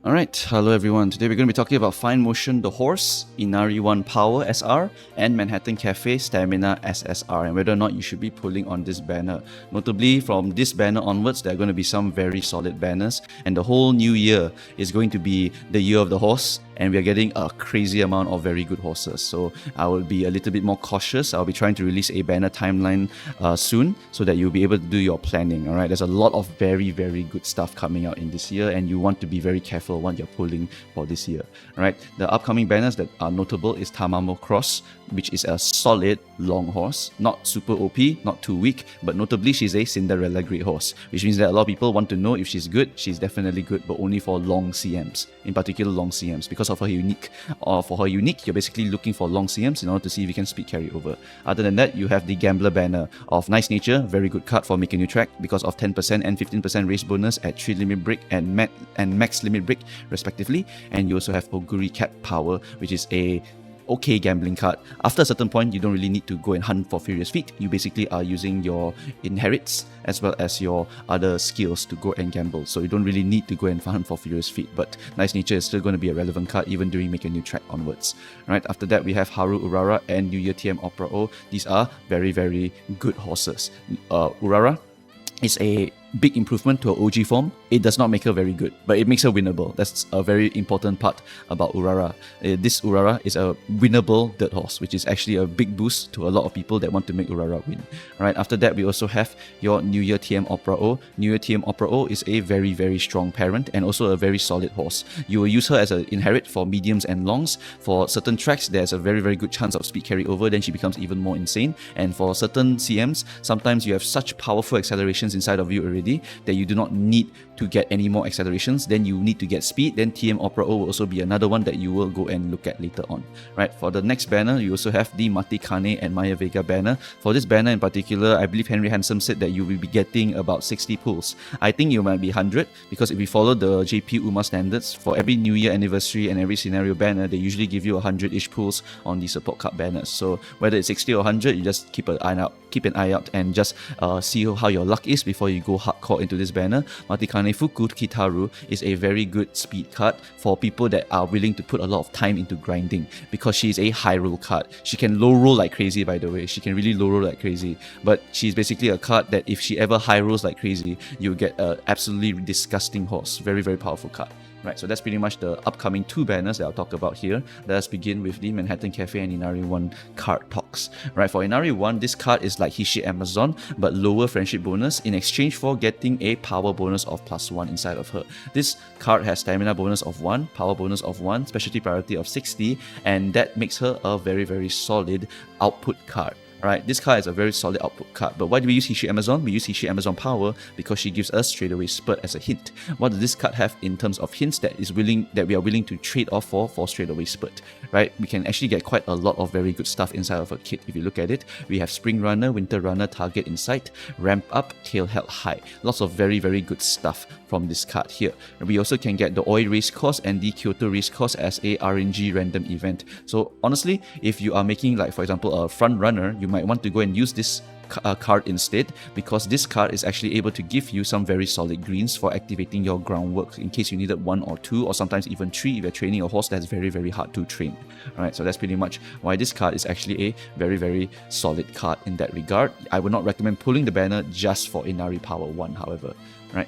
Alright, hello everyone. Today we're going to be talking about Fine Motion the Horse, Inari One Power SR, and Manhattan Cafe Stamina SSR, and whether or not you should be pulling on this banner. Notably, from this banner onwards, there are going to be some very solid banners, and the whole new year is going to be the year of the horse, and we are getting a crazy amount of very good horses. So I will be a little bit more cautious. I'll be trying to release a banner timeline soon so that you'll be able to do your planning. Alright, there's a lot of very good stuff coming out in this year, and you want to be very careful what you're pulling for this year. Alright, the upcoming banners that are notable is Tamamo Cross, which is a solid long horse, not super OP, not too weak, but notably she's a Cinderella grade horse, which means that a lot of people want to know if she's good. She's definitely good, but only for long CMs, in particular long CMs, because of her unique. For her unique, you're basically looking for long CMs in order to see if you can speed carry over. Other than that, you have the Gambler banner of Nice Nature, very good card for Make a New Track because of 10% and 15% race bonus at 3 limit break and max limit break respectively. And you also have Oguri Cap Power, which is a okay gambling card. After a certain point, you don't really need to go and hunt for Furious Feet. You basically are using your inherits as well as your other skills to go and gamble. So you don't really need to go and hunt for Furious Feet. But Nice Nature is still going to be a relevant card even during Make a New Track onwards. Right after that, we have Haru Urara and New Year TM Opera O. These are very good horses. Urara is a big improvement to her OG form. It does not make her very good, but it makes her winnable. That's a very important part about Urara. This Urara is a winnable dirt horse, which is actually a big boost to a lot of people that want to make Urara win. Alright, after that, we also have your New Year TM Opera O. New Year TM Opera O is a very strong parent and also a very solid horse. You will use her as an inherit for mediums and longs. For certain tracks, there's a very good chance of speed carry over, then she becomes even more insane. And for certain CMs, sometimes you have such powerful accelerations inside of you already that you do not need to get any more accelerations. Then you need to get speed. Then TM Opera O will also be another one that you will go and look at later on. Right, for the next banner, you also have the Mati Kane and Maya Vega banner. For this banner in particular, I believe Henry Handsome said that you will be getting about 60 pulls. I think you might be 100, because if we follow the JP UMA standards, for every New Year anniversary and every scenario banner, they usually give you 100-ish pulls on the support card banners. So whether it's 60 or 100, you just keep an eye out and just see how your luck is before you go hardcore into this banner. Matikane Fuku Kitaru is a very good speed card for people that are willing to put a lot of time into grinding, because she is a high roll card. She can low roll like crazy, by the way. She can really low roll like crazy, but she's basically a card that if she ever high rolls like crazy, you'll get an absolutely disgusting horse. Very powerful card. Right, so that's pretty much the upcoming two banners that I'll talk about here. Let us begin with the Manhattan Cafe and Inari One card talks. Right, for Inari One, this card is like Hishi Amazon, but lower friendship bonus in exchange for getting a power bonus of +1 inside of her. This card has stamina bonus of 1, power bonus of 1, specialty priority of 60, and that makes her a very solid output card. Right, this card is a very solid output card. But why do we use Hishi Amazon? We use Hishi Amazon Power because she gives us straightaway spurt as a hint. What does this card have in terms of hints that we are willing to trade off for straightaway spurt? Right, we can actually get quite a lot of very good stuff inside of a kit. If you look at it, we have Spring Runner, Winter Runner, Target in sight, Ramp Up, Tail Held High. Lots of very good stuff from this card here. And we also can get the Oi Race Course and the Kyoto Race Course as a RNG random event. So honestly, if you are making, like, for example, a front runner, you might want to go and use this card instead, because this card is actually able to give you some very solid greens for activating your groundwork in case you needed 1 or 2 or sometimes even 3 if you're training a horse that's very hard to train. Alright, so that's pretty much why this card is actually a very solid card in that regard. I would not recommend pulling the banner just for Inari Power 1, however. Right.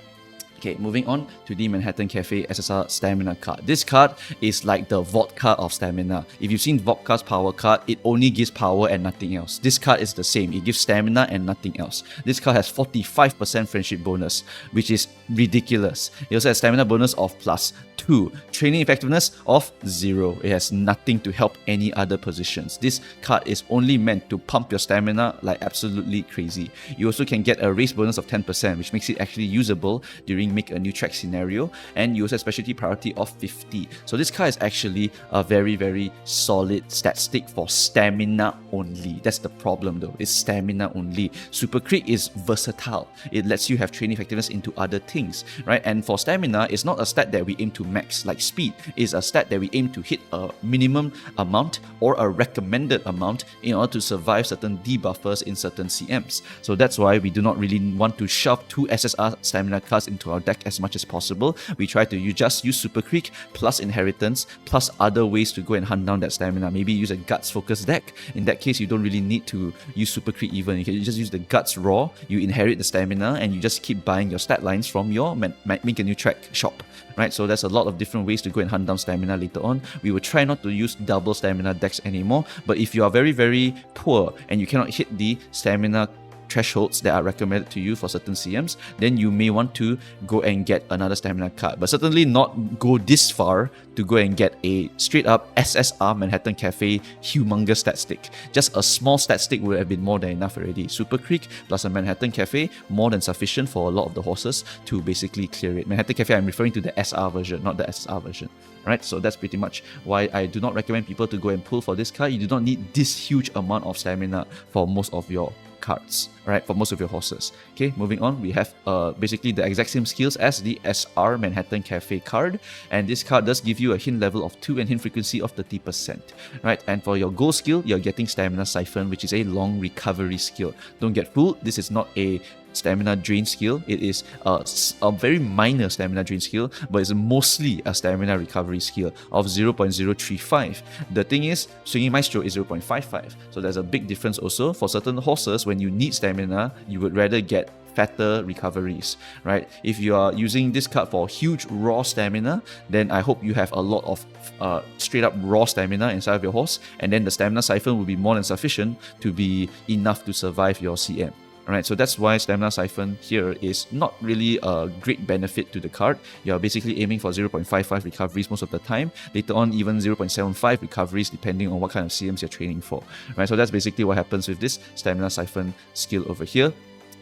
Okay, moving on to the Manhattan Cafe SSR Stamina card. This card is like the vodka of stamina. If you've seen Vodka's power card, it only gives power and nothing else. This card is the same. It gives stamina and nothing else. This card has 45% friendship bonus, which is ridiculous. It also has stamina bonus of +2, training effectiveness of 0. It has nothing to help any other positions. This card is only meant to pump your stamina like absolutely crazy. You also can get a race bonus of 10%, which makes it actually usable during Make a New Track scenario, and you also have specialty priority of 50. So this card is actually a very solid stat stick for stamina only. That's the problem though, it's stamina only. Super Crit is versatile. It lets you have training effectiveness into other things, right? And for stamina, it's not a stat that we aim to max like speed. It's a stat that we aim to hit a minimum amount or a recommended amount in order to survive certain debuffers in certain CMs. So that's why we do not really want to shove 2 SSR stamina cards into our deck as much as possible. We try to just use Super Creek plus Inheritance plus other ways to go and hunt down that stamina. Maybe use a Guts focused deck. In that case, you don't really need to use Super Creek even. You can just use the Guts raw, you inherit the stamina, and you just keep buying your stat lines from your Make a New Track shop. Right, so there's a lot of different ways to go and hunt down stamina later on. We will try not to use double stamina decks anymore, but if you are very, very poor and you cannot hit the stamina thresholds that are recommended to you for certain CMs, then you may want to go and get another stamina card. But certainly not go this far to go and get a straight up SSR Manhattan Cafe humongous stat stick. Just a small stat stick would have been more than enough already. Super Creek plus a Manhattan Cafe, more than sufficient for a lot of the horses to basically clear it. Manhattan Cafe, I'm referring to the SR version, not the SSR version. Right, so that's pretty much why I do not recommend people to go and pull for this card. You do not need this huge amount of stamina for most of your cards, right, for most of your horses. Okay, moving on, we have basically the exact same skills as the SR Manhattan Cafe card, and this card does give you a hint level of 2 and hint frequency of 30%, right? And for your gold skill, you're getting Stamina Siphon, which is a long recovery skill. Don't get fooled, this is not a stamina drain skill. It is a very minor stamina drain skill, but it's mostly a stamina recovery skill of 0.035. The thing is, Swinging Maestro is 0.55, so there's a big difference also. For certain horses, when you need stamina, you would rather get fatter recoveries, right? If you are using this card for huge raw stamina, then I hope you have a lot of straight up raw stamina inside of your horse, and then the Stamina Siphon will be more than sufficient to be enough to survive your CM. Alright, so that's why Stamina Siphon here is not really a great benefit to the card. You're basically aiming for 0.55 recoveries most of the time. Later on, even 0.75 recoveries depending on what kind of CMs you're training for. Right, so that's basically what happens with this Stamina Siphon skill over here.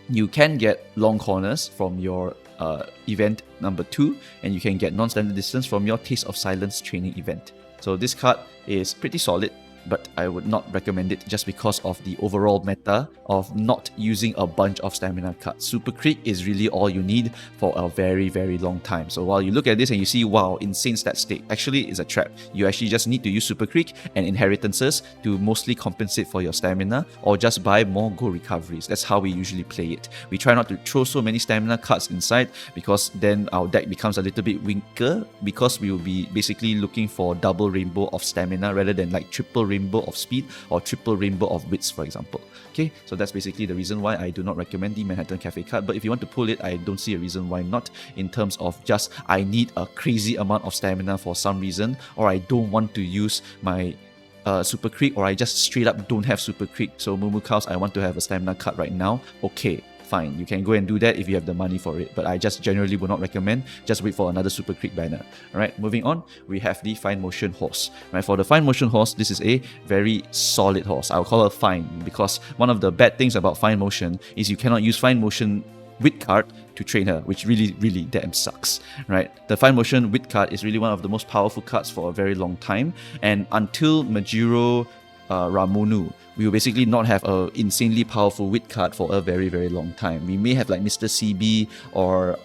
You can get long corners from your event number 2, and you can get non-standard distance from your Taste of Silence training event. So this card is pretty solid, but I would not recommend it just because of the overall meta of not using a bunch of stamina cards. Super Creek is really all you need for a very, very long time. So while you look at this and you see, wow, insane stat stick, actually it's a trap. You actually just need to use Super Creek and Inheritances to mostly compensate for your stamina, or just buy more gold recoveries. That's how we usually play it. We try not to throw so many stamina cards inside, because then our deck becomes a little bit weaker, because we will be basically looking for double rainbow of stamina rather than like triple rainbow of speed or triple rainbow of wits, for example. Okay, so that's basically the reason why I do not recommend the Manhattan Cafe card. But if you want to pull it, I don't see a reason why not, in terms of just I need a crazy amount of stamina for some reason, or I don't want to use my Super Creek, or I just straight up don't have Super Creek. So MooMooCows, I want to have a stamina card right now. Okay, fine, you can go and do that if you have the money for it, but I just generally would not recommend. Just wait for another Super Creek banner. Alright, moving on, we have the Fine Motion horse. Right, for the Fine Motion horse, this is a very solid horse. I'll call her fine, because one of the bad things about Fine Motion is you cannot use Fine Motion Wit card to train her, which really, really damn sucks, right? The Fine Motion Wit card is really one of the most powerful cards for a very long time, and until Majiro Ramonu, we will basically not have an insanely powerful wit card for a very, very long time. We may have like Mr. CB or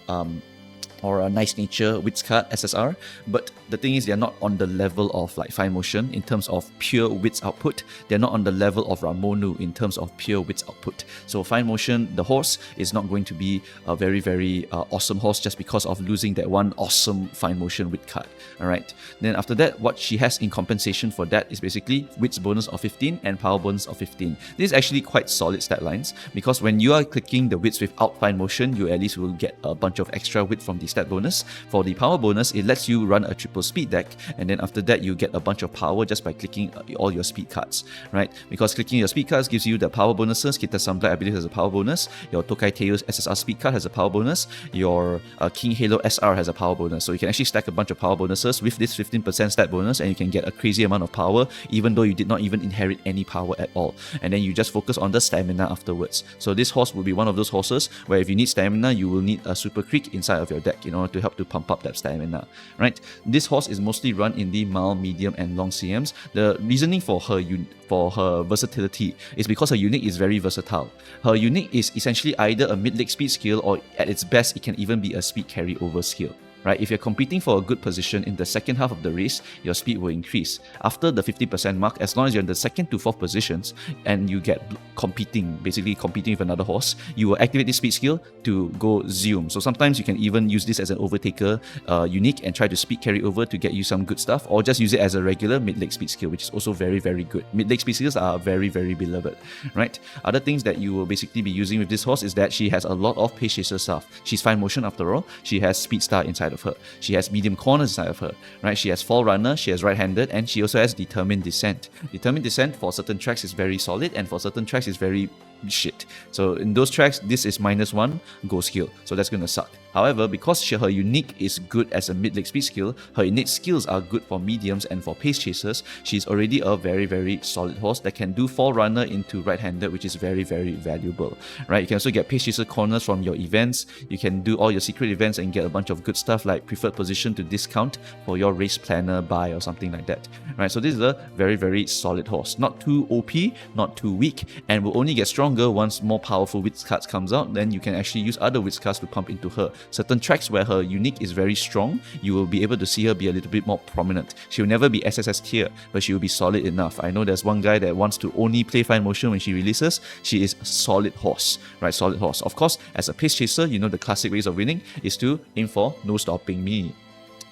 a Nice Nature wits card SSR, but the thing is, they're not on the level of like Fine Motion in terms of pure wits output. They're not on the level of Ramonu in terms of pure wits output. So Fine Motion, the horse, is not going to be a very, very awesome horse just because of losing that one awesome Fine Motion wit card. Alright, then after that, what she has in compensation for that is basically wits bonus of 15 and power bonus of 15. This is actually quite solid stat lines, because when you are clicking the wits without Fine Motion, you at least will get a bunch of extra wit from the stat bonus. For the power bonus, it lets you run a triple speed deck, and then after that you get a bunch of power just by clicking all your speed cards, right? Because clicking your speed cards gives you the power bonuses. Kita Sunblight, I believe, has a power bonus. Your Tokai Teo's SSR speed card has a power bonus. Your King Halo SR has a power bonus. So you can actually stack a bunch of power bonuses with this 15% stat bonus, and you can get a crazy amount of power even though you did not even inherit any power at all. And then you just focus on the stamina afterwards. So this horse will be one of those horses where if you need stamina, you will need a Super Creek inside of your deck in order to help to pump up that stamina, right? This horse is mostly run in the mild, medium, and long CMs. The reasoning for her versatility is because her unique is very versatile. Her unique is essentially either a mid-leg speed skill, or at its best, it can even be a speed carry over skill. right? If you're competing for a good position in the second half of the race, your speed will increase. After the 50% mark, as long as you're in the second to fourth positions and you get basically competing with another horse, you will activate this speed skill to go zoom. So sometimes you can even use this as an overtaker unique and try to speed carry over to get you some good stuff, or just use it as a regular mid-leg speed skill, which is also very, very good. Mid-leg speed skills are very, very beloved, right? Other things that you will basically be using with this horse is that she has a lot of pace chaser stuff. She's fine motion after all. She has speed star inside of her. She has medium corners inside of her, right? She has fall runner, she has right-handed, and she also has determined descent. Determined descent for certain tracks is very solid, and for certain tracks is very shit. So in those tracks, this is -1 go skill. So that's gonna suck. However, because her unique is good as a mid-leg speed skill, her innate skills are good for mediums and for pace chasers, she's already a very, very solid horse that can do fall runner into right-handed, which is very, very valuable, right? You can also get pace chaser corners from your events. You can do all your secret events and get a bunch of good stuff like preferred position to discount for your race planner buy or something like that, right? So this is a very, very solid horse. Not too OP, not too weak, and will only get stronger once more powerful wits cards comes out. Then you can actually use other wits cards to pump into her. Certain tracks where her unique is very strong, you will be able to see her be a little bit more prominent. She will never be SSS tier, but she will be solid enough. I know there's one guy that wants to only play fine motion when she releases. She is a solid horse, right? Solid horse. Of course, as a pace chaser, you know the classic ways of winning is to aim for no stopping me.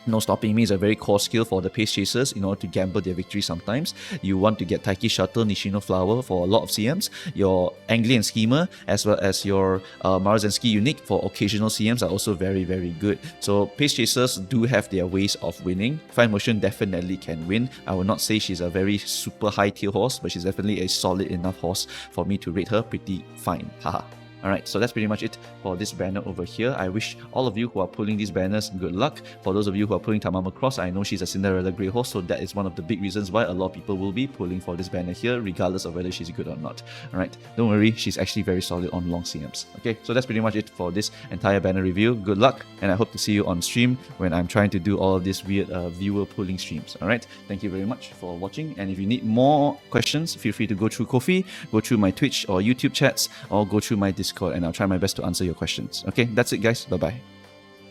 No stopping me is a very core skill for the pace chasers in order to gamble their victory sometimes. You want to get Taiki Shuttle, Nishino Flower for a lot of CMs. Your Angli and Schemer, as well as your Marazensky Unique for occasional CMs are also very, very good. So pace chasers do have their ways of winning. Fine Motion definitely can win. I will not say she's a very super high tier horse, but she's definitely a solid enough horse for me to rate her pretty fine. Haha. Alright, so that's pretty much it for this banner over here. I wish all of you who are pulling these banners good luck. For those of you who are pulling Tamama Cross, I know she's a Cinderella Grey horse, so that is one of the big reasons why a lot of people will be pulling for this banner here, regardless of whether she's good or not. Alright, don't worry, she's actually very solid on long CMs. Okay, so that's pretty much it for this entire banner review. Good luck, and I hope to see you on stream when I'm trying to do all of these weird viewer pulling streams. Alright, thank you very much for watching, and if you need more questions, feel free to go through Ko-fi, go through my Twitch or YouTube chats, or go through my Discord, and I'll try my best to answer your questions. Okay, that's it guys, bye bye.